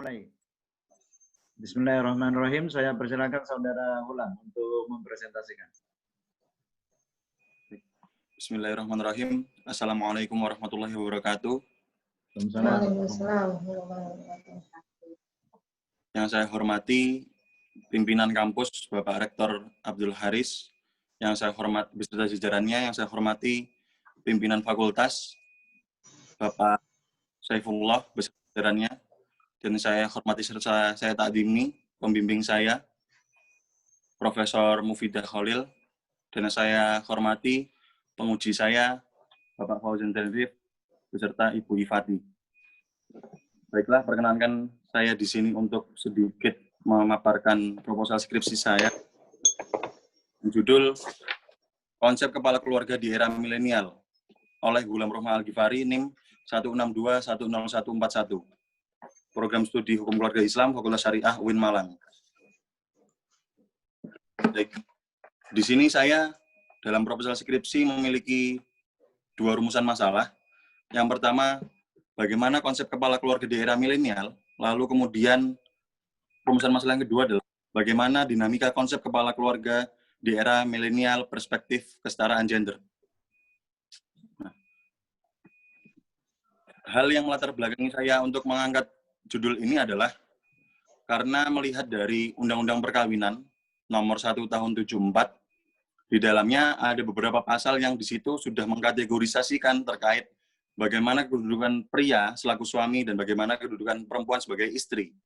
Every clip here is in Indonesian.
Mulai. Bismillahirrahmanirrahim. Saya persilakan Saudara Hulam untuk mempresentasikan. Bismillahirrahmanirrahim. Assalamualaikum warahmatullahi wabarakatuh. Waalaikumsalam. Yang saya hormati pimpinan kampus Bapak Rektor Abdul Haris, yang saya hormati beserta jajarannya, yang saya hormati pimpinan fakultas Bapak Saifullah beserta jajarannya, dan saya hormati serta saya takdimi pembimbing saya Profesor Mufidah Khalil, dan saya hormati penguji saya Bapak Fauzan Tenrif beserta Ibu Ifati. Baiklah, perkenankan saya di sini untuk sedikit memaparkan proposal skripsi saya. Judul Konsep Kepala Keluarga di Era Milenial oleh Gulam Rohma Al-Ghifari, NIM 162-10141. Program Studi Hukum Keluarga Islam, Fakultas Syariah, UIN Malang. Baik. Di sini saya dalam proposal skripsi memiliki dua rumusan masalah. Yang pertama, bagaimana konsep kepala keluarga di era milenial, lalu kemudian rumusan masalah yang kedua adalah bagaimana dinamika konsep kepala keluarga di era milenial perspektif kesetaraan gender. Nah, hal yang melatar belakangi saya untuk mengangkat judul ini adalah karena melihat dari Undang-Undang Perkawinan nomor 1 tahun 74, di dalamnya ada beberapa pasal yang di situ sudah mengkategorisasikan terkait bagaimana kedudukan pria selaku suami dan bagaimana kedudukan perempuan sebagai istri.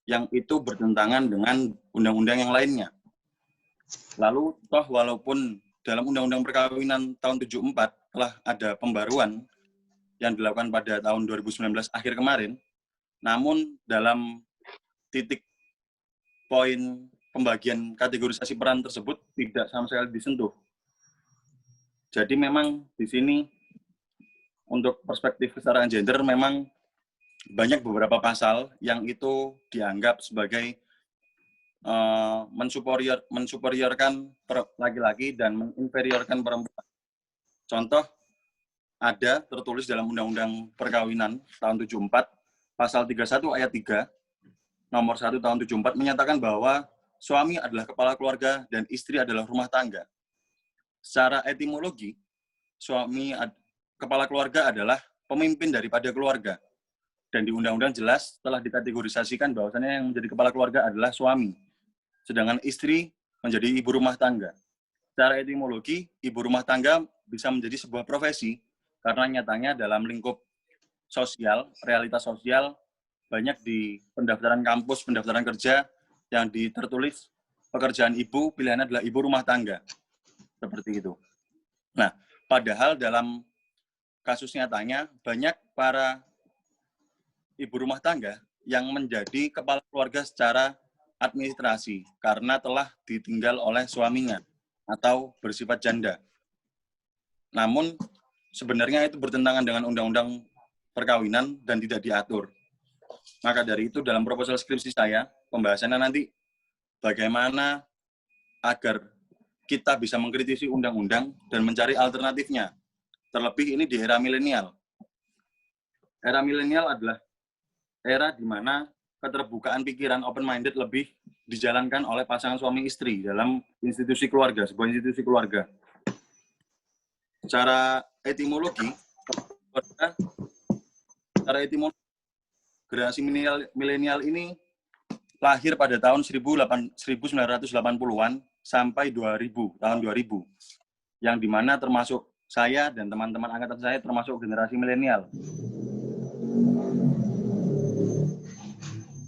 Yang itu bertentangan dengan undang-undang yang lainnya. Lalu, toh walaupun dalam Undang-Undang Perkawinan tahun 74 telah ada pembaruan yang dilakukan pada tahun 2019 akhir kemarin, namun dalam titik poin pembagian kategorisasi peran tersebut tidak sama sekali disentuh. Jadi memang di sini untuk perspektif kesetaraan gender memang banyak beberapa pasal yang itu dianggap sebagai mensuperiorkan laki-laki dan menginferiorkan perempuan. Contoh, ada tertulis dalam Undang-Undang Perkawinan tahun 74, pasal 31 ayat 3, nomor 1 tahun 74 menyatakan bahwa suami adalah kepala keluarga dan istri adalah rumah tangga. Secara etimologi, kepala keluarga adalah pemimpin daripada keluarga. Dan di undang-undang jelas telah dikategorisasikan bahwasannya yang menjadi kepala keluarga adalah suami. Sedangkan istri menjadi ibu rumah tangga. Secara etimologi, ibu rumah tangga bisa menjadi sebuah profesi karena nyatanya dalam lingkup sosial, realitas sosial, banyak di pendaftaran kampus, pendaftaran kerja yang tertulis pekerjaan ibu, pilihannya adalah ibu rumah tangga. Seperti itu. Nah, padahal dalam kasus nyatanya, banyak para ibu rumah tangga yang menjadi kepala keluarga secara administrasi karena telah ditinggal oleh suaminya atau bersifat janda. Namun, sebenarnya itu bertentangan dengan Undang-Undang Perkawinan dan tidak diatur. Maka dari itu, dalam proposal skripsi saya, pembahasannya nanti bagaimana agar kita bisa mengkritisi undang-undang dan mencari alternatifnya. Terlebih ini di era milenial. Era milenial adalah era di mana keterbukaan pikiran open-minded lebih dijalankan oleh pasangan suami istri dalam institusi keluarga, sebuah institusi keluarga. Secara etimologi, generasi milenial ini lahir pada tahun 1980-an sampai 2000, tahun 2000. Yang dimana termasuk saya dan teman-teman angkatan saya termasuk generasi milenial.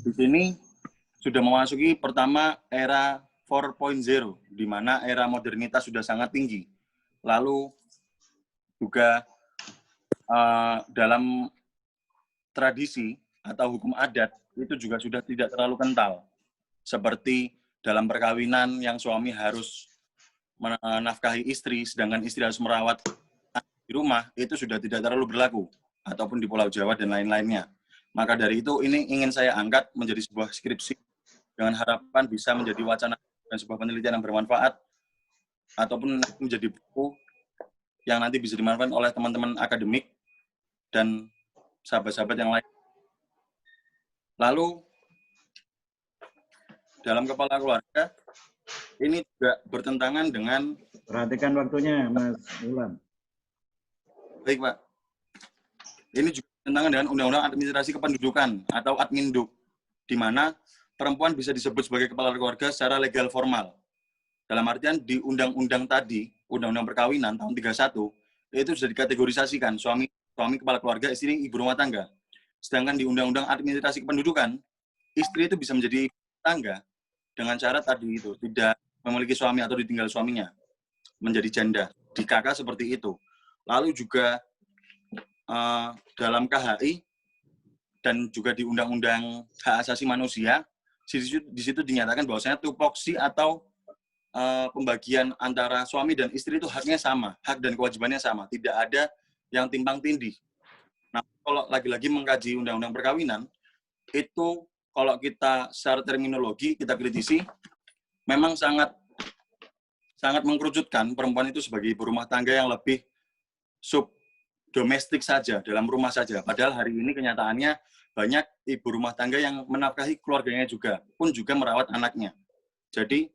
Di sini sudah memasuki pertama era 4.0, di mana era modernitas sudah sangat tinggi. Lalu juga dalam tradisi atau hukum adat itu juga sudah tidak terlalu kental. Seperti dalam perkawinan yang suami harus menafkahi istri, sedangkan istri harus merawat di rumah, itu sudah tidak terlalu berlaku. Ataupun di Pulau Jawa dan lain-lainnya. Maka dari itu, ini ingin saya angkat menjadi sebuah skripsi dengan harapan bisa menjadi wacana dan sebuah penelitian yang bermanfaat, ataupun menjadi buku yang nanti bisa dimanfaatkan oleh teman-teman akademik dan sahabat-sahabat yang lain. Lalu dalam kepala keluarga ini juga bertentangan dengan, Perhatikan waktunya, Mas Ulan. baik Pak, ini juga bertentangan dengan Undang-Undang Administrasi Kependudukan atau Adminduk, di mana perempuan bisa disebut sebagai kepala keluarga secara legal formal. Dalam artian di undang-undang tadi, Undang-Undang Perkawinan tahun 31, itu sudah dikategorisasikan suami kepala keluarga, istri ibu rumah tangga. Sedangkan di Undang-Undang Administrasi Kependudukan, istri itu bisa menjadi ibu rumah tangga dengan syarat tadi itu, tidak memiliki suami atau ditinggal suaminya, menjadi janda. Di KK seperti itu. Lalu juga dalam KHI dan juga di Undang-Undang Hak Asasi Manusia, di situ dinyatakan bahwasanya tupoksi atau pembagian antara suami dan istri itu haknya sama, hak dan kewajibannya sama, tidak ada yang timpang tindih. Nah, kalau lagi-lagi mengkaji Undang-Undang Perkawinan, itu kalau kita secara terminologi kita kritisi, memang sangat mengkerucutkan perempuan itu sebagai ibu rumah tangga yang lebih domestik saja, dalam rumah saja. Padahal hari ini kenyataannya banyak ibu rumah tangga yang menafkahi keluarganya juga, pun juga merawat anaknya. Jadi,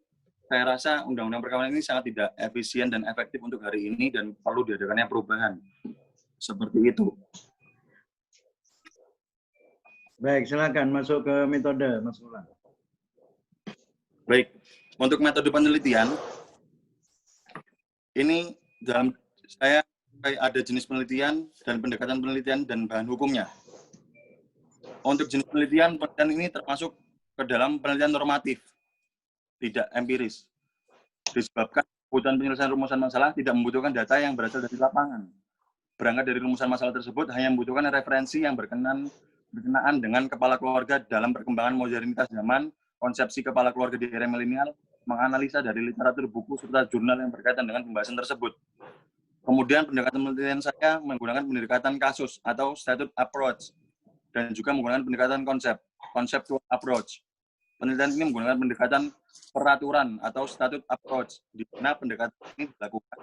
saya rasa Undang-Undang Perkawinan ini sangat tidak efisien dan efektif untuk hari ini dan perlu diadakannya perubahan. Seperti itu. Baik, silakan masuk ke metode, Mas Ulan. Baik, untuk metode penelitian, ini dalam saya ada jenis penelitian dan pendekatan penelitian dan bahan hukumnya. Untuk jenis penelitian ini termasuk ke dalam penelitian normatif, tidak empiris. Disebabkan kebutuhan penyelesaian rumusan masalah tidak membutuhkan data yang berasal dari lapangan. Berangkat dari rumusan masalah tersebut hanya membutuhkan referensi yang berkenaan dengan kepala keluarga dalam perkembangan modernitas zaman, konsepsi kepala keluarga di era milenial, menganalisa dari literatur buku serta jurnal yang berkaitan dengan pembahasan tersebut. Kemudian pendekatan penelitian saya menggunakan pendekatan kasus atau statute approach dan juga menggunakan pendekatan conceptual approach. Penelitian ini menggunakan pendekatan peraturan atau statute approach, di mana pendekatan ini dilakukan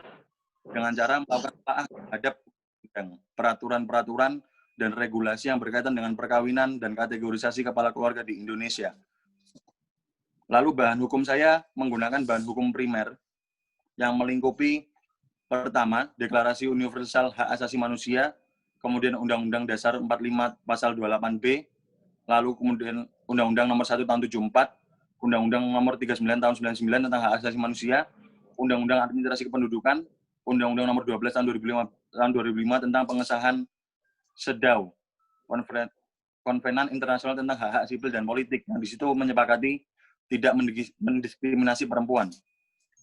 dengan cara melakukan telaah terhadap peraturan-peraturan dan regulasi yang berkaitan dengan perkawinan dan kategorisasi kepala keluarga di Indonesia. Lalu bahan hukum saya menggunakan bahan hukum primer yang melingkupi pertama, Deklarasi Universal Hak Asasi Manusia, kemudian Undang-Undang Dasar 45 Pasal 28B, lalu kemudian Undang-Undang Nomor 1 Tahun 74, Undang-Undang Nomor 39 Tahun 99 tentang Hak Asasi Manusia, Undang-Undang Administrasi Kependudukan, Undang-Undang Nomor 12 Tahun 2005 tentang pengesahan SEDAW, Konvenan Internasional tentang Hak-Hak Sipil dan Politik, yang di situ menyepakati tidak mendiskriminasi perempuan.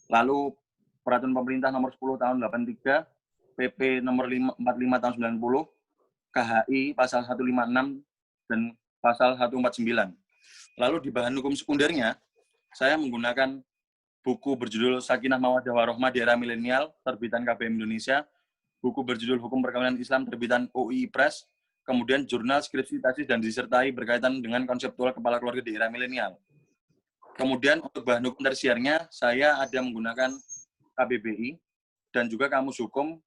Lalu Peraturan Pemerintah Nomor 10 Tahun 83, PP Nomor 45 Tahun 90, KHI Pasal 156 dan Pasal 149. Lalu di bahan hukum sekundernya, saya menggunakan buku berjudul Sakinah Mawaddah Warohmah di Era Milenial, terbitan KBM Indonesia, buku berjudul Hukum Perkawinan Islam, terbitan UII Press, kemudian jurnal, skripsi, tesis, dan disertai berkaitan dengan konseptual kepala keluarga di era milenial. Kemudian untuk bahan hukum tersiernya, saya ada menggunakan KBBI dan juga Kamus Hukum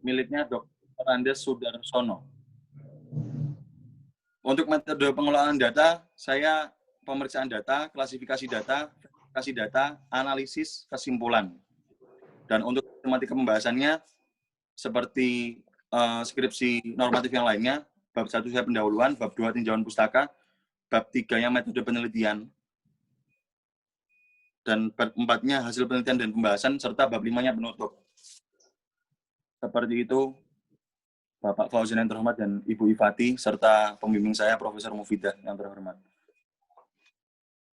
miliknya Dr. Andes Sudarsono. Untuk metode pengelolaan data, saya pemeriksaan data, klasifikasi data, analisis, kesimpulan. Dan untuk tematika pembahasannya, seperti skripsi normatif yang lainnya, bab 1 saya pendahuluan, bab 2 tinjauan pustaka, bab 3-nya metode penelitian, dan bab 4-nya hasil penelitian dan pembahasan, serta bab 5-nya penutup. Seperti itu, Bapak Fauzan yang terhormat dan Ibu Ifati, serta pembimbing saya, Profesor Mufidah yang terhormat.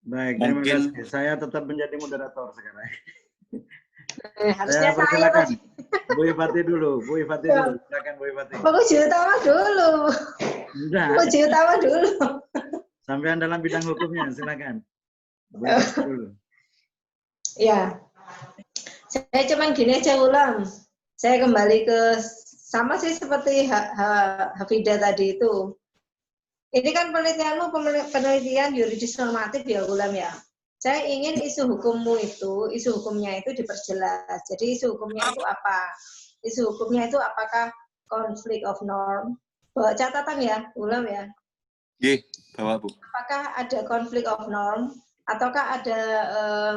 Baik, terima kasih. Saya tetap menjadi moderator sekarang. Harusnya saya persilakan. Bu Ifati dulu, silakan Bu Ifati. Puji utama dulu. Enggak. Puji utama dulu. Sampai dalam bidang hukumnya, silakan. Bu Ifati dulu. Ya, saya cuman gini aja ulang. Saya kembali ke sama sih seperti Hafidah tadi itu. Ini kan penelitianmu penelitian yuridis normatif ya Ulam ya. Saya ingin isu hukumnya itu diperjelas. Jadi isu hukumnya itu apa? Isu hukumnya itu apakah konflik of norm? Bawa catatan ya, Ulam ya. Nggih, Bapak Bu. Apakah ada konflik of norm ataukah ada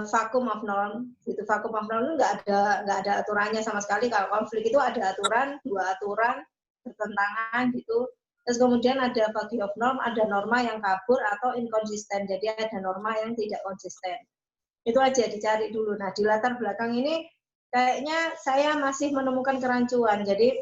vacuum of norm? Itu vacuum of norm itu nggak ada aturannya sama sekali. Kalau konflik itu ada aturan, 2 aturan bertentangan gitu. Terus kemudian ada vacuum of norm, ada norma yang kabur atau inkonsisten. Jadi ada norma yang tidak konsisten. Itu aja dicari dulu. Nah, di latar belakang ini kayaknya saya masih menemukan kerancuan. Jadi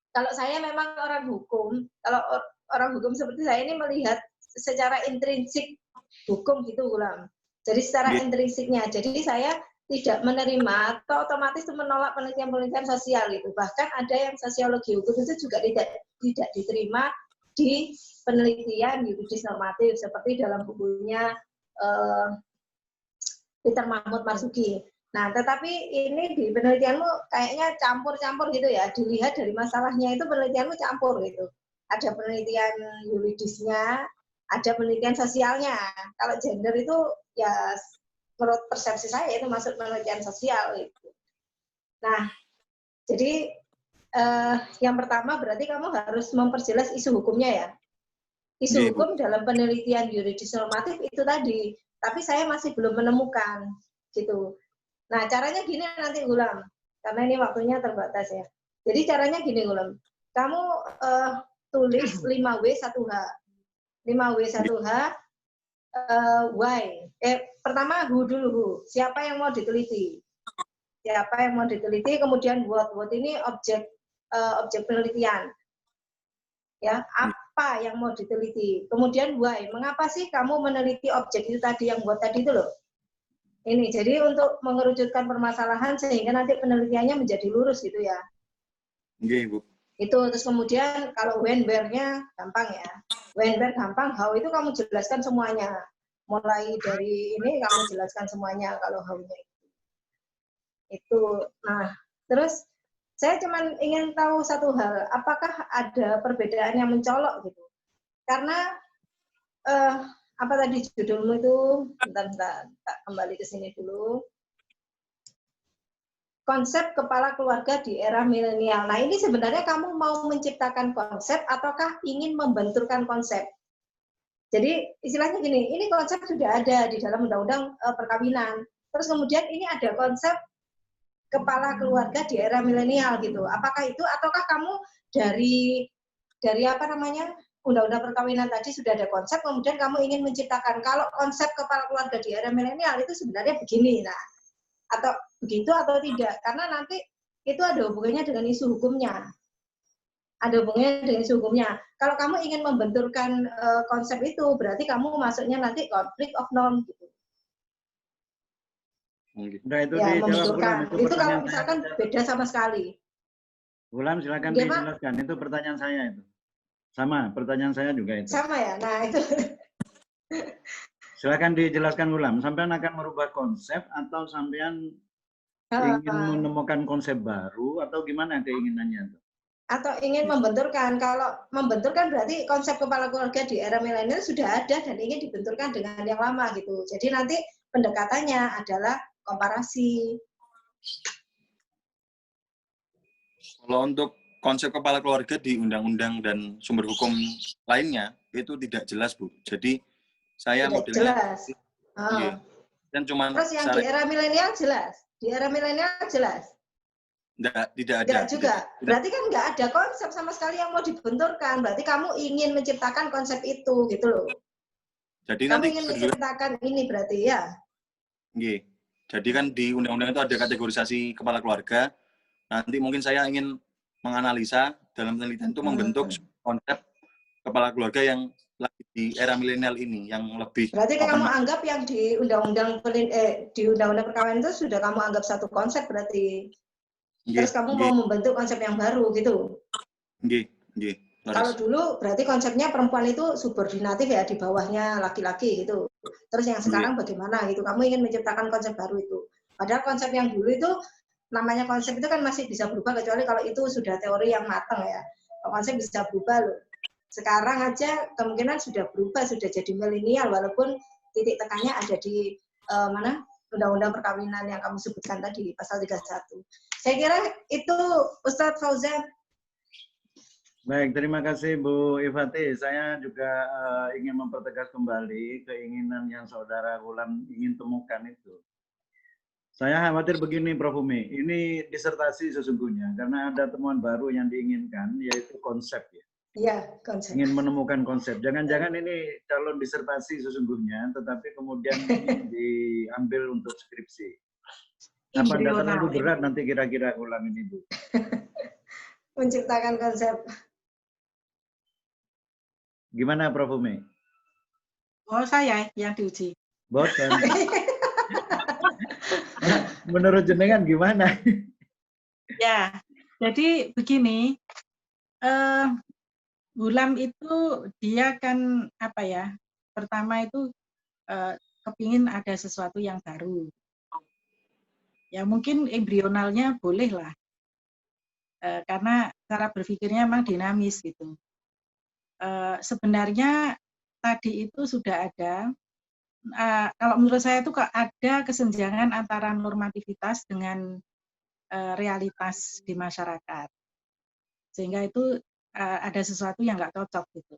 kalau saya memang orang hukum, kalau orang hukum seperti saya ini melihat secara intrinsik hukum gitu, Gulam. Jadi secara intrinsiknya. Jadi saya tidak menerima atau otomatis menolak penelitian-penelitian sosial itu. Bahkan ada yang sosiologi hukum itu juga tidak diterima di penelitian yuridis normatif seperti dalam bukunya Peter Mahmud Marzuki. Nah, tetapi ini di penelitianmu kayaknya campur-campur gitu ya. Dilihat dari masalahnya itu penelitianmu campur gitu. Ada penelitian yuridisnya, ada penelitian sosialnya. Kalau gender itu ya menurut persepsi saya itu masuk penelitian sosial gitu. Nah, jadi yang pertama berarti kamu harus memperjelas isu hukumnya ya. Isu hukum dalam penelitian yuridis normatif itu tadi, tapi saya masih belum menemukan gitu. Nah, caranya gini nanti Gulam, karena ini waktunya terbatas ya. Jadi caranya gini Gulam, kamu tulis 5W 1H. 5W 1H, why? Pertama who dulu, who. Siapa yang mau diteliti? Siapa yang mau diteliti, kemudian what ini objek penelitian. Ya, apa yang mau diteliti? Kemudian why? Mengapa sih kamu meneliti objek itu tadi yang buat tadi itu loh? Ini jadi untuk mengerucutkan permasalahan sehingga nanti penelitiannya menjadi lurus gitu ya. Nggih, Bu. Itu terus kemudian kalau when where-nya gampang ya. When where gampang, how itu kamu jelaskan semuanya. Mulai dari ini kamu jelaskan semuanya kalau how-nya itu. Nah, terus saya cuma ingin tahu satu hal, apakah ada perbedaan yang mencolok gitu? Karena apa tadi judulmu itu? Bentar, kembali ke sini dulu. Konsep kepala keluarga di era milenial. Nah, ini sebenarnya kamu mau menciptakan konsep ataukah ingin membenturkan konsep? Jadi istilahnya gini, ini konsep sudah ada di dalam undang-undang perkawinan. Terus kemudian ini ada konsep kepala keluarga di era milenial gitu. Apakah itu ataukah kamu dari apa namanya undang-undang perkawinan tadi sudah ada konsep, kemudian kamu ingin menciptakan kalau konsep kepala keluarga di era milenial itu sebenarnya begini, nah atau begitu atau tidak? Karena nanti itu ada hubungannya dengan isu hukumnya. Ada hubungannya dengan isu hukumnya. Kalau kamu ingin membenturkan konsep itu, berarti kamu masuknya nanti konflik of norm gitu. Udah itu ya, dijawab Gulam. Itu kalau misalkan beda sama sekali. Gulam silakan dijelaskan. Itu pertanyaan saya itu. Sama, pertanyaan saya juga itu. Sama ya. Nah, itu. Silakan dijelaskan Gulam. Sampean akan merubah konsep atau sampean ingin menemukan konsep baru atau gimana keinginannya itu? Atau ingin membenturkan. Kalau membenturkan berarti konsep kepala keluarga di era milenial sudah ada dan ingin dibenturkan dengan yang lama gitu. Jadi nanti pendekatannya adalah komparasi. Kalau untuk konsep kepala keluarga di undang-undang dan sumber hukum lainnya itu tidak jelas, Bu. Jadi saya tidak modelnya jelas. Dan cuman terus yang di era milenial jelas. Di era milenial jelas. Tidak ada. Tidak juga. Berarti kan nggak ada konsep sama sekali yang mau dibenturkan. Berarti kamu ingin menciptakan konsep itu gitu loh. Jadi kamu nanti ingin menciptakan ini berarti ya. Nggih. Jadi kan di undang-undang itu ada kategorisasi kepala keluarga. Nanti mungkin saya ingin menganalisa dalam penelitian itu membentuk konsep kepala keluarga yang lagi di era milenial ini yang lebih. Berarti kamu anggap yang di undang-undang perkawinan itu sudah kamu anggap satu konsep berarti. Terus kamu mau membentuk konsep yang baru gitu. Nggih. Kalau dulu berarti konsepnya perempuan itu subordinatif ya, di bawahnya laki-laki gitu. Terus yang sekarang bagaimana gitu, kamu ingin menciptakan konsep baru itu. Padahal konsep yang dulu itu, namanya konsep itu kan masih bisa berubah, kecuali kalau itu sudah teori yang matang ya. Konsep bisa berubah loh. Sekarang aja kemungkinan sudah berubah, sudah jadi milenial, walaupun titik tekannya ada di undang-undang perkawinan yang kamu sebutkan tadi, pasal 31. Saya kira itu Ustadz Fauzan. Baik, terima kasih Bu Ifati. Saya juga ingin mempertegas kembali keinginan yang Saudara Wulan ingin temukan itu. Saya khawatir begini, Prof. Umi, ini disertasi sesungguhnya, karena ada temuan baru yang diinginkan, yaitu konsep ya. Iya, konsep. Ingin menemukan konsep. Jangan-jangan ini calon disertasi sesungguhnya, tetapi kemudian diambil untuk skripsi. Apa nggak terlalu berat nanti kira-kira ulang ini, Bu? Menciptakan konsep. Gimana, Prof. Umi? Oh, saya yang diuji. Bosan. Menurut jenengan gimana? Ya, jadi begini, Wulan itu dia kan apa ya? Pertama itu kepingin ada sesuatu yang baru. Ya mungkin embrionalnya boleh lah, karena cara berpikirnya memang dinamis gitu. Sebenarnya tadi itu sudah ada. Kalau menurut saya itu ada kesenjangan antara normativitas dengan realitas di masyarakat, sehingga itu ada sesuatu yang nggak cocok gitu.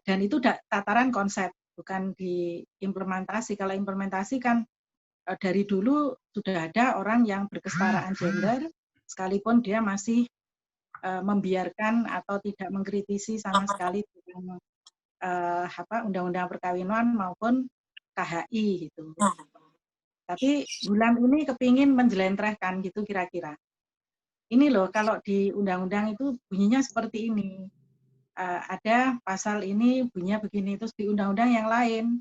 Dan itu tataran konsep, bukan diimplementasi. Kalau implementasi kan dari dulu sudah ada orang yang berkesetaraan gender, sekalipun dia masih membiarkan atau tidak mengkritisi sama sekali tentang undang-undang perkawinan maupun KHI gitu. Tapi Wulan ini kepingin menjelentrehkan gitu kira-kira. Ini loh kalau di undang-undang itu bunyinya seperti ini. Ada pasal ini bunyinya begini, terus di undang-undang yang lain,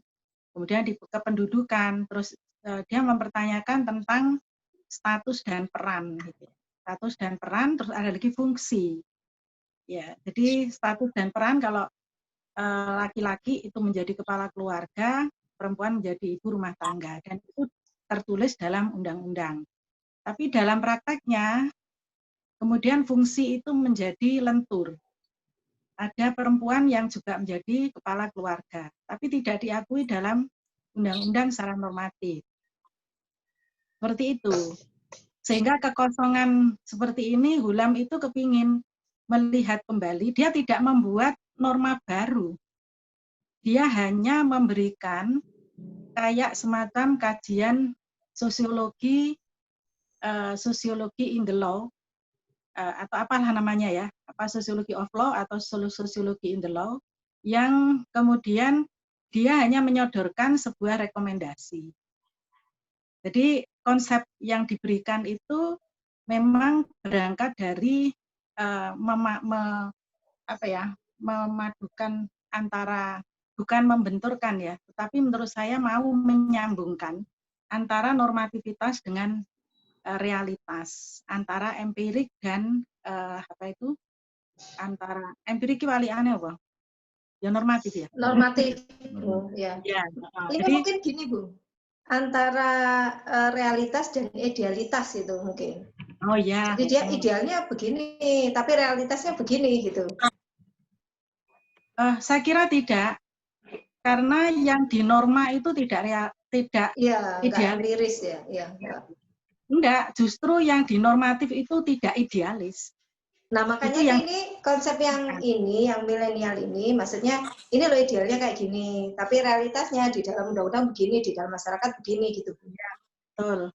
kemudian di kependudukan, terus dia mempertanyakan tentang status dan peran. Gitu. Status dan peran, terus ada lagi fungsi. Ya, jadi status dan peran kalau laki-laki itu menjadi kepala keluarga, perempuan menjadi ibu rumah tangga, dan itu tertulis dalam undang-undang. Tapi dalam prakteknya, kemudian fungsi itu menjadi lentur. Ada perempuan yang juga menjadi kepala keluarga, tapi tidak diakui dalam undang-undang secara normatif. Seperti itu. Sehingga kekosongan seperti ini, Wulan itu kepingin melihat kembali, dia tidak membuat norma baru. Dia hanya memberikan kayak semacam kajian sosiologi in the law, atau apalah namanya ya, apa sosiologi of law atau sosiologi in the law, yang kemudian dia hanya menyodorkan sebuah rekomendasi. Jadi konsep yang diberikan itu memang berangkat dari memadukan antara, bukan membenturkan ya, tetapi menurut saya mau menyambungkan antara normativitas dengan realitas, antara empirik dan antara empirik waliane apa? Ya normatif ya. Normatif, Bu. Ya. Ini Jadi, mungkin gini, Bu. Antara realitas dan idealitas itu mungkin. Oh ya. Jadi dia idealnya begini, tapi realitasnya begini gitu. Saya kira tidak, karena yang di norma itu tidak empiris ya. Enggak, justru yang di normatif itu tidak idealis. Nah makanya ini konsep yang ini, yang milenial ini, maksudnya ini loh idealnya kayak gini, tapi realitasnya di dalam undang-undang begini, di dalam masyarakat begini gitu. Ya, betul.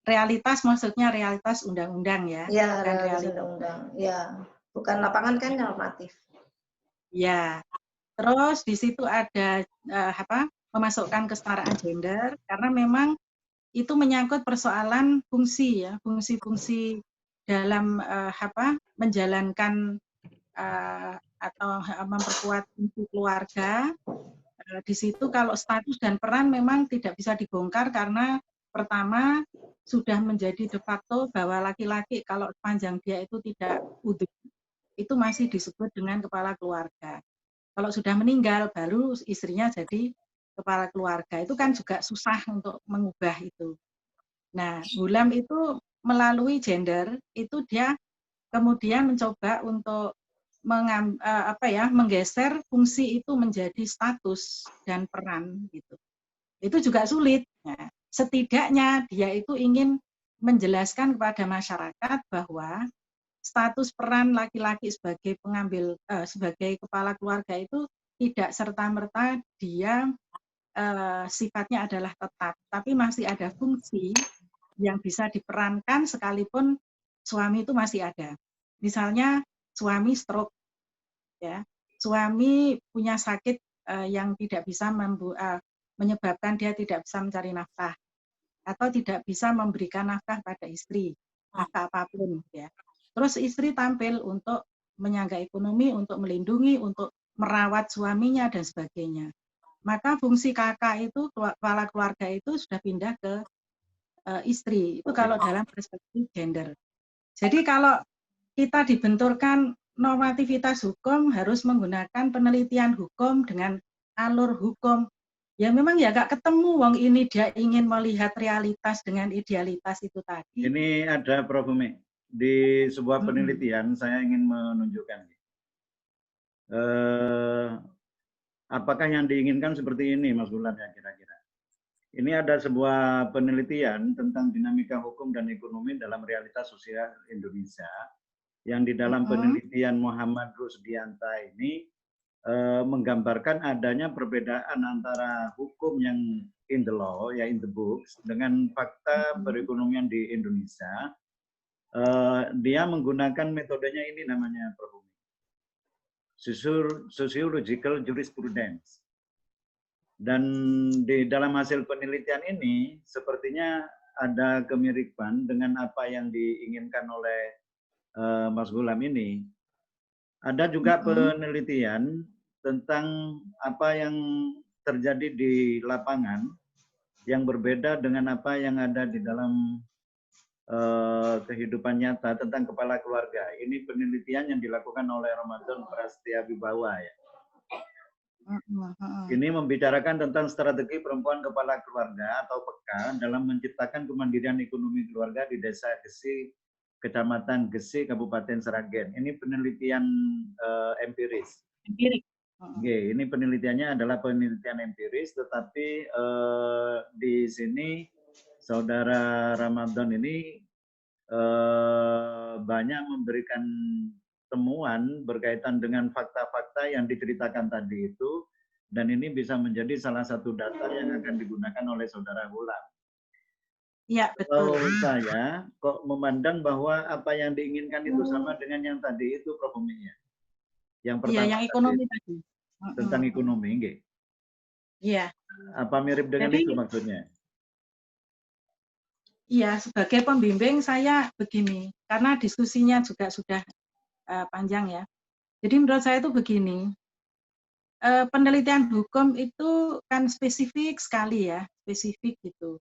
Realitas maksudnya realitas undang-undang ya. Ya, realitas undang-undang. Ya, bukan lapangan kan normatif. Ya, terus di situ ada memasukkan kesetaraan gender, karena memang itu menyangkut persoalan fungsi ya, fungsi-fungsi dalam menjalankan atau memperkuat fungsi keluarga. Di situ kalau status dan peran memang tidak bisa dibongkar karena pertama sudah menjadi de facto bahwa laki-laki kalau sepanjang dia itu tidak utuh, itu masih disebut dengan kepala keluarga. Kalau sudah meninggal baru istrinya jadi kepala keluarga. Itu kan juga susah untuk mengubah itu. Nah, Wulan itu melalui gender itu dia kemudian mencoba untuk menggeser fungsi itu menjadi status dan peran gitu. Itu juga sulit. Nah, setidaknya dia itu ingin menjelaskan kepada masyarakat bahwa status peran laki-laki sebagai pengambil sebagai kepala keluarga itu tidak serta-merta dia sifatnya adalah tetap, tapi masih ada fungsi yang bisa diperankan sekalipun suami itu masih ada. Misalnya suami stroke, ya, suami punya sakit yang tidak bisa menyebabkan dia tidak bisa mencari nafkah atau tidak bisa memberikan nafkah pada istri, nafkah apapun, ya. Terus istri tampil untuk menyangga ekonomi, untuk melindungi, untuk merawat suaminya dan sebagainya. Maka fungsi kakak itu, kepala keluarga itu sudah pindah ke istri. Itu kalau dalam perspektif gender. Jadi kalau kita dibenturkan normativitas hukum harus menggunakan penelitian hukum dengan alur hukum. Ya memang ya gak ketemu, wong ini dia ingin melihat realitas dengan idealitas itu tadi. Ini ada Prof. Umi. Di sebuah penelitian saya ingin menunjukkan. Apakah yang diinginkan seperti ini, Mas Bulan, ya kira-kira? Ini ada sebuah penelitian tentang dinamika hukum dan ekonomi dalam realitas sosial Indonesia, yang di dalam penelitian Muhammad Rusdianta ini menggambarkan adanya perbedaan antara hukum yang in the law, ya in the books, dengan fakta perekonomian di Indonesia. Dia menggunakan metodenya ini namanya Prof. Sociological Jurisprudence. Dan di dalam hasil penelitian ini sepertinya ada kemiripan dengan apa yang diinginkan oleh Mas Gulam ini. Ada juga penelitian tentang apa yang terjadi di lapangan yang berbeda dengan apa yang ada di dalam kehidupan nyata tentang kepala keluarga. Ini penelitian yang dilakukan oleh Ramadan Prastia Wibawa, ya. Ini membicarakan tentang strategi perempuan kepala keluarga atau PK dalam menciptakan kemandirian ekonomi keluarga di Desa Gesi, Kecamatan Gesi, Kabupaten Sragen. Ini penelitian empiris. Ini penelitiannya adalah penelitian empiris, tetapi di sini Saudara Ramadan ini banyak memberikan temuan berkaitan dengan fakta-fakta yang diceritakan tadi itu, dan ini bisa menjadi salah satu data yang akan digunakan oleh Saudara Gulam. Iya, betul. Saya kok memandang bahwa apa yang diinginkan itu sama dengan yang tadi itu, Prof. Umi. Yang pertama, yang ekonomi tadi. Tentang ekonomi, nggih. Iya. Apa mirip dengan itu maksudnya? Iya, sebagai pembimbing saya begini, karena diskusinya juga sudah panjang, ya. Jadi menurut saya itu begini, penelitian hukum itu kan spesifik sekali, ya, spesifik gitu.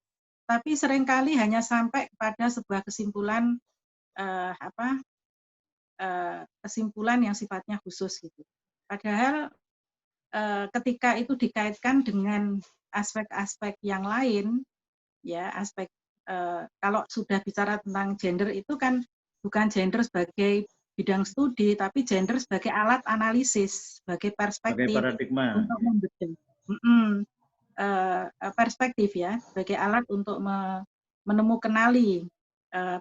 Tapi seringkali hanya sampai kepada sebuah kesimpulan kesimpulan yang sifatnya khusus gitu. Padahal ketika itu dikaitkan dengan aspek-aspek yang lain, ya, aspek kalau sudah bicara tentang gender itu kan bukan gender sebagai bidang studi, tapi gender sebagai alat analisis, sebagai perspektif, sebagai paradigma untuk membedah perspektif, ya, sebagai alat untuk menemukanali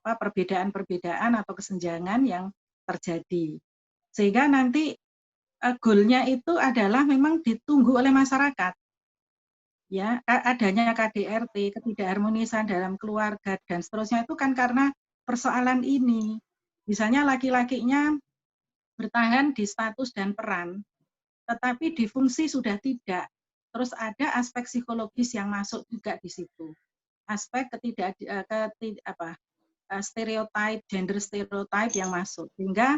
perbedaan-perbedaan atau kesenjangan yang terjadi, sehingga nanti goalnya itu adalah memang ditunggu oleh masyarakat. Ya, adanya KDRT, ketidakharmonisan dalam keluarga dan seterusnya itu kan karena persoalan ini. Misalnya laki-lakinya bertahan di status dan peran, tetapi di fungsi sudah tidak. Terus ada aspek psikologis yang masuk juga di situ. Aspek stereotip, gender stereotip yang masuk, sehingga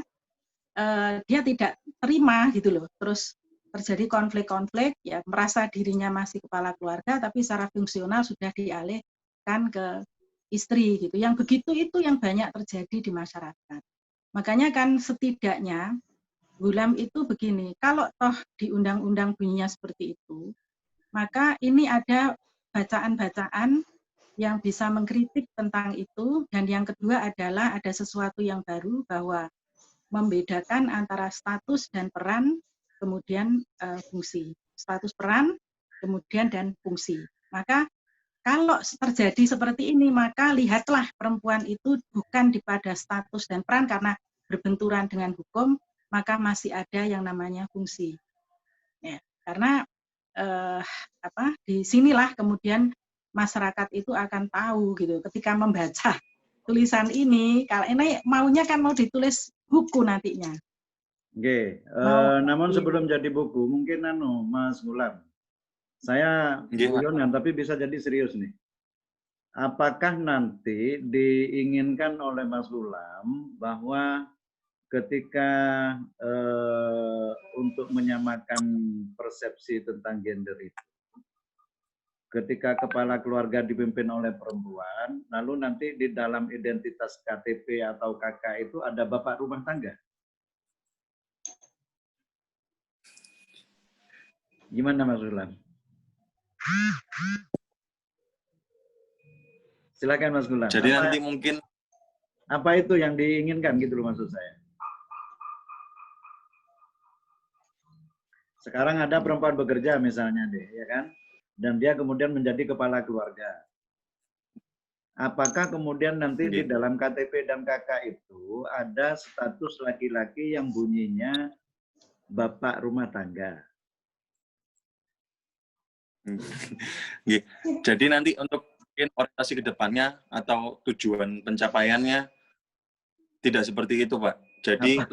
dia tidak terima gitu loh. Terus terjadi konflik-konflik, ya, merasa dirinya masih kepala keluarga, tapi secara fungsional sudah dialihkan ke istri gitu. Yang begitu itu yang banyak terjadi di masyarakat. Makanya kan setidaknya Gulam itu begini, kalau toh di undang-undang bunyinya seperti itu, maka ini ada bacaan-bacaan yang bisa mengkritik tentang itu, dan yang kedua adalah ada sesuatu yang baru bahwa membedakan antara status dan peran, kemudian fungsi. Status peran, kemudian dan fungsi. Maka kalau terjadi seperti ini, maka lihatlah perempuan itu bukan pada status dan peran, karena berbenturan dengan hukum, maka masih ada yang namanya fungsi. Ya, karena di sinilah kemudian masyarakat itu akan tahu gitu ketika membaca tulisan ini, kalau ini maunya kan mau ditulis buku nantinya. Oke, namun sebelum jadi buku, mungkin Mas Gulam, saya guyonan tapi bisa jadi serius nih. Apakah nanti diinginkan oleh Mas Gulam bahwa ketika untuk menyamakan persepsi tentang gender itu, ketika kepala keluarga dipimpin oleh perempuan, lalu nanti di dalam identitas KTP atau KK itu ada bapak rumah tangga? Gimana Mas Gulam? Silakan Mas Gulam. Jadi nanti mungkin apa itu yang diinginkan gitu loh maksud saya. Sekarang ada perempuan bekerja misalnya deh, ya kan? Dan dia kemudian menjadi kepala keluarga. Apakah kemudian nanti di dalam KTP dan KK itu ada status laki-laki yang bunyinya bapak rumah tangga? Jadi nanti untuk mungkin orientasi ke depannya atau tujuan pencapaiannya tidak seperti itu, Pak. Jadi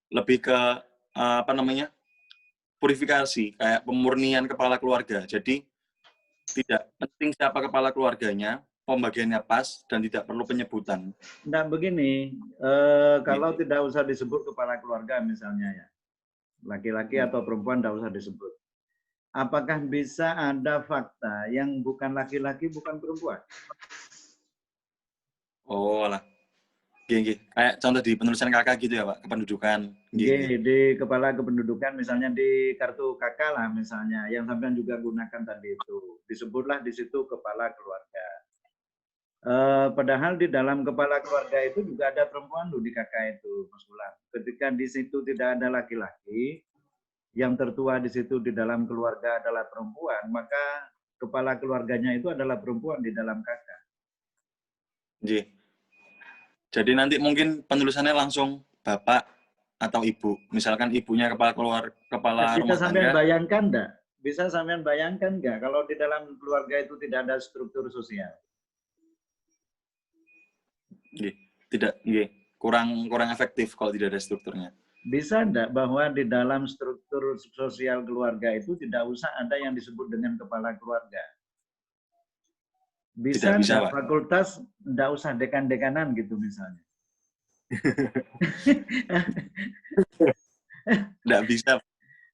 lebih ke apa namanya? Purifikasi, kayak pemurnian kepala keluarga. Jadi tidak penting siapa kepala keluarganya, pembagiannya pas dan tidak perlu penyebutan. Nah, begini, kalau tidak usah disebut kepala keluarga misalnya ya. Laki-laki atau perempuan tidak usah disebut. Apakah bisa ada fakta yang bukan laki-laki, bukan perempuan? Oh lah, kayak contoh di penulisan KK gitu ya Pak, kependudukan. Di kepala kependudukan, misalnya di kartu KK lah misalnya, yang sampean juga gunakan tadi itu. Disebutlah di situ kepala keluarga. Padahal di dalam kepala keluarga itu juga ada perempuan loh di KK itu, Mas Gulam. Ketika di situ tidak ada laki-laki, yang tertua di situ di dalam keluarga adalah perempuan, maka kepala keluarganya itu adalah perempuan di dalam KK. Jadi nanti mungkin penulisannya langsung bapak atau ibu. Misalkan ibunya kepala rumah tangga. Sampean bayangkan enggak? Bisa sampean bayangkan enggak kalau di dalam keluarga itu tidak ada struktur sosial? Kurang efektif kalau tidak ada strukturnya. Bisa enggak bahwa di dalam struktur sosial keluarga itu tidak usah ada yang disebut dengan kepala keluarga? Bisa enggak fakultas enggak usah dekan-dekanan gitu misalnya? Enggak bisa.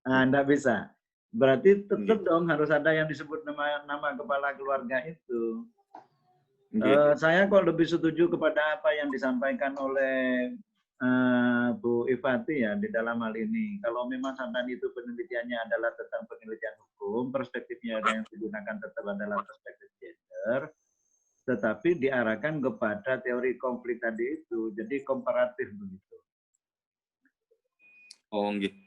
Enggak bisa. Berarti tetap dong harus ada yang disebut nama kepala keluarga itu. Saya kok lebih setuju kepada apa yang disampaikan oleh Bu Ifati ya di dalam hal ini. Kalau memang sampai itu penelitiannya adalah tentang penelitian hukum, perspektifnya yang digunakan tetap adalah perspektif gender, tetapi diarahkan kepada teori konflik tadi itu, jadi komparatif begitu. Oh, gitu.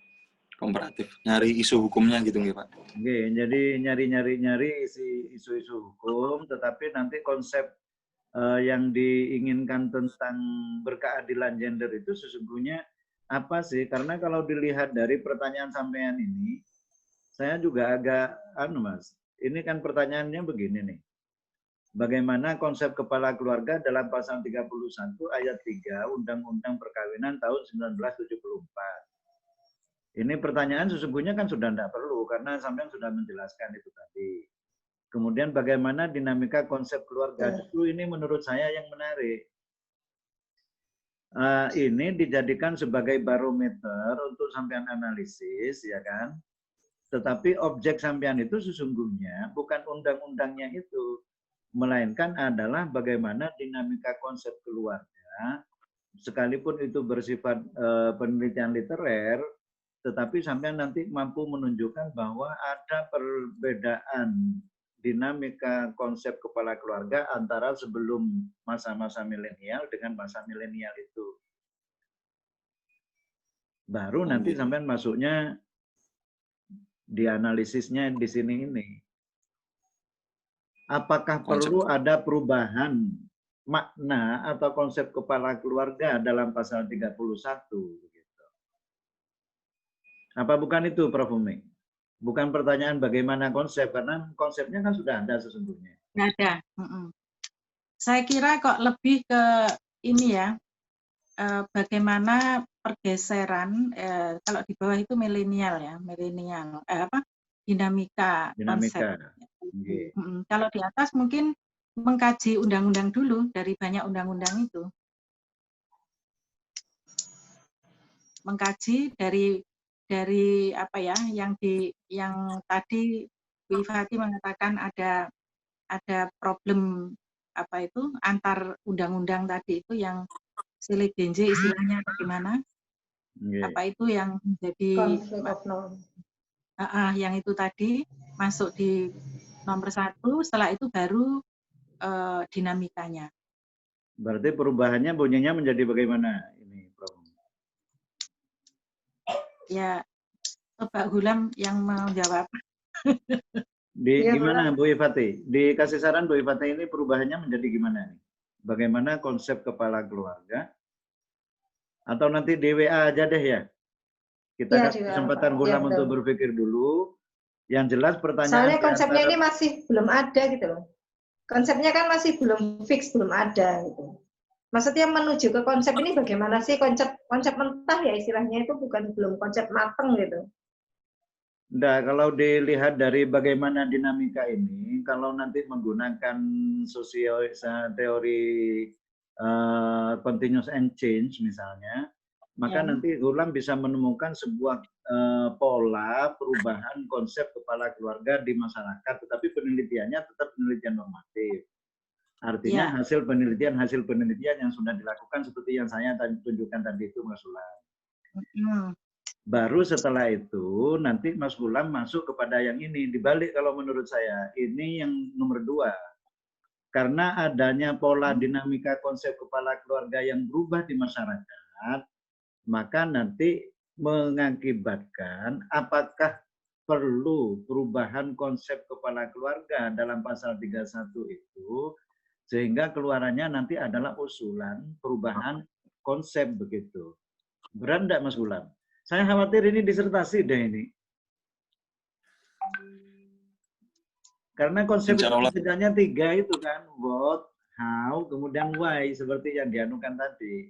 Komparatif, nyari isu hukumnya gitu nggih Pak? Jadi nyari isu-isu hukum, tetapi nanti konsep yang diinginkan tentang berkeadilan gender itu sesungguhnya apa sih? Karena kalau dilihat dari pertanyaan sampean ini, saya juga agak Mas. Ini kan pertanyaannya begini nih. Bagaimana konsep kepala keluarga dalam pasal 31 ayat 3 Undang-Undang Perkawinan tahun 1974. Ini pertanyaan sesungguhnya kan sudah tidak perlu karena sampean sudah menjelaskan itu tadi. Kemudian bagaimana dinamika konsep keluarga itu ini menurut saya yang menarik. Ini dijadikan sebagai barometer untuk sampean analisis, ya kan? Tetapi objek sampean itu sesungguhnya bukan undang-undangnya itu, melainkan adalah bagaimana dinamika konsep keluarga, sekalipun itu bersifat penelitian literer, tetapi sampean nanti mampu menunjukkan bahwa ada perbedaan dinamika konsep kepala keluarga antara sebelum masa-masa milenial dengan masa milenial itu. Baru nanti sampean masuknya dianalisisnya di sini ini. Apakah perlu ada perubahan makna atau konsep kepala keluarga dalam pasal 31. Begitu. Apa bukan itu, Prof. Umi? Bukan pertanyaan bagaimana konsep, karena konsepnya kan sudah ada sesungguhnya. Nggak ada. Saya kira kok lebih ke ini ya, bagaimana pergeseran, kalau di bawah itu milenial ya, dinamika konsep. Okay. Kalau di atas mungkin mengkaji undang-undang dulu, dari banyak undang-undang itu. Mengkaji dari apa ya, yang tadi Bu Ifati mengatakan ada problem apa itu antar undang-undang tadi itu yang silih genje istilahnya bagaimana? Apa itu yang menjadi yang itu tadi masuk di nomor 1, setelah itu baru dinamikanya. Berarti perubahannya bunyinya menjadi bagaimana ini, Prof? Ya, Pak Gulam yang menjawab. Gimana Bu Ifati? Dikasih saran Bu Ifati, ini perubahannya menjadi gimana nih? Bagaimana konsep kepala keluarga? Atau nanti DWA aja deh ya? Kita kasih kesempatan Gulam untuk berpikir dulu. Yang jelas pertanyaan. Soalnya konsepnya ini masih belum ada gitu loh. Konsepnya kan masih belum fix, belum ada gitu. Maksudnya menuju ke konsep ini bagaimana sih, konsep mentah ya istilahnya, itu bukan belum konsep mateng gitu. Nah, kalau dilihat dari bagaimana dinamika ini, kalau nanti menggunakan teori continuous and change misalnya, maka nanti Gulam bisa menemukan sebuah pola perubahan konsep kepala keluarga di masyarakat, tetapi penelitiannya tetap penelitian normatif. Artinya hasil penelitian yang sudah dilakukan seperti yang saya tunjukkan tadi itu, Mas Gulam. Baru setelah itu nanti Mas Gulam masuk kepada yang ini. Dibalik kalau menurut saya, ini yang nomor 2. Karena adanya pola dinamika konsep kepala keluarga yang berubah di masyarakat, maka nanti mengakibatkan apakah perlu perubahan konsep kepala keluarga dalam pasal 31 itu, sehingga keluarannya nanti adalah usulan perubahan konsep begitu. Berat enggak Mas Gulam? Saya khawatir ini disertasi deh ini. Karena konsep itu setidaknya 3 itu kan, what, how, kemudian why, seperti yang dianukan tadi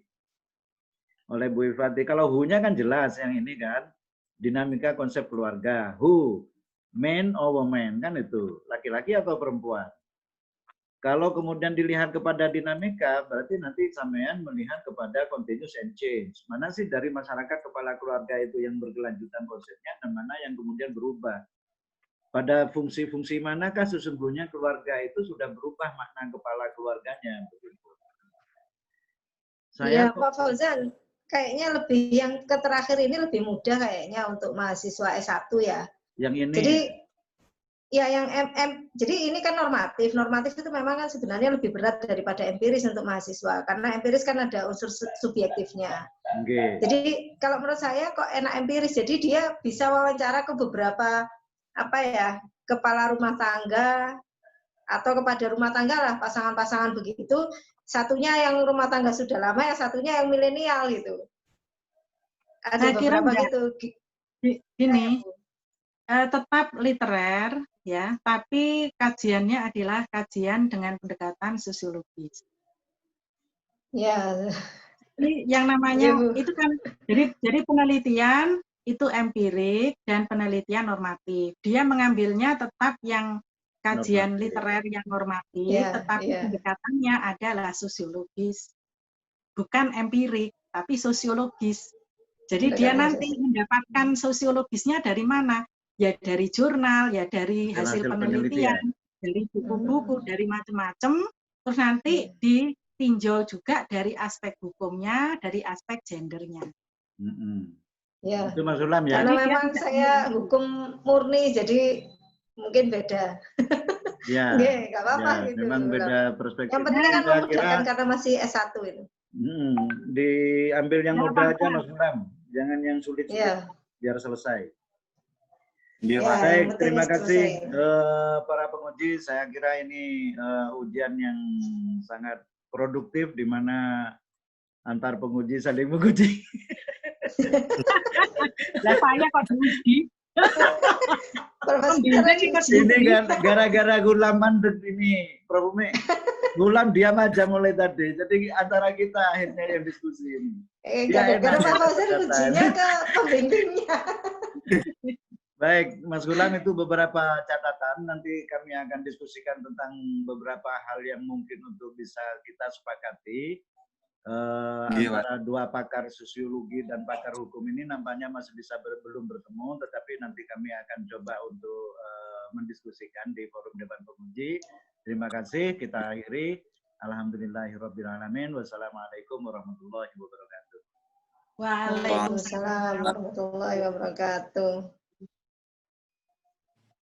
oleh Bu Ifati. Kalau who-nya kan jelas, yang ini kan dinamika konsep keluarga. Who, man or woman, kan itu, laki-laki atau perempuan. Kalau kemudian dilihat kepada dinamika, berarti nanti sampean melihat kepada continuous and change. Mana sih dari masyarakat kepala keluarga itu yang berkelanjutan konsepnya, dan mana yang kemudian berubah. Pada fungsi-fungsi manakah sesungguhnya keluarga itu sudah berubah makna kepala keluarganya. Iya, Pak Fauzan, kayaknya lebih yang terakhir ini lebih mudah kayaknya untuk mahasiswa S1 ya. Yang ini. Jadi ya yang jadi ini kan normatif. Normatif itu memang kan sebenarnya lebih berat daripada empiris untuk mahasiswa, karena empiris kan ada unsur subjektifnya. Okay. Jadi kalau menurut saya kok enak empiris. Jadi dia bisa wawancara ke beberapa kepala rumah tangga atau kepada rumah tangga lah, pasangan-pasangan begitu. Satunya yang rumah tangga sudah lama, yang satunya yang milenial gitu. Ada beberapa gitu. Gini, tetap literer ya, tapi kajiannya adalah kajian dengan pendekatan sosiologis. Ya. Jadi yang namanya itu kan jadi penelitian itu empirik dan penelitian normatif. Dia mengambilnya tetap yang kajian literer yang normatif, tetapi pendekatannya adalah sosiologis. Bukan empirik, tapi sosiologis. Jadi dia nanti mendapatkan sosiologisnya dari mana? Ya dari jurnal, ya dari hasil penelitian, dari buku-buku, dari macam-macam. Terus nanti ditinjau juga dari aspek hukumnya, dari aspek gendernya. Ya. Itu Mas Gulam ya. Karena memang saya hukum murni, jadi mungkin beda. Ya. Nggak apa-apa ya, gitu. Memang beda perspektif. Yang penting kan memudahkan karena masih S1 itu. Diambil yang mudah aja Mas Gulam. Jangan yang sulit-sulit. Biar selesai. Baik, terima kasih para penguji. Saya kira ini ujian yang sangat produktif di mana antar penguji saling menguji. Lah saya kok diuji. Ini kan gara-gara Gulam mandek ini, Prof. Umi. Gulam diam aja mulai tadi. Jadi antara kita akhirnya yang diskusi ini. Gara-gara Pak Fauzan ujinya ke pembimbingnya. Baik, Mas Gulam, itu beberapa catatan. Nanti kami akan diskusikan tentang beberapa hal yang mungkin untuk bisa kita sepakati. Antara dua pakar sosiologi dan pakar hukum ini nampaknya masih bisa belum bertemu, tetapi nanti kami akan coba untuk mendiskusikan di forum dewan penguji. Terima kasih, kita akhiri. Alhamdulillahirrabbilalamin. Wassalamualaikum warahmatullahi wabarakatuh. Waalaikumsalam warahmatullahi wabarakatuh.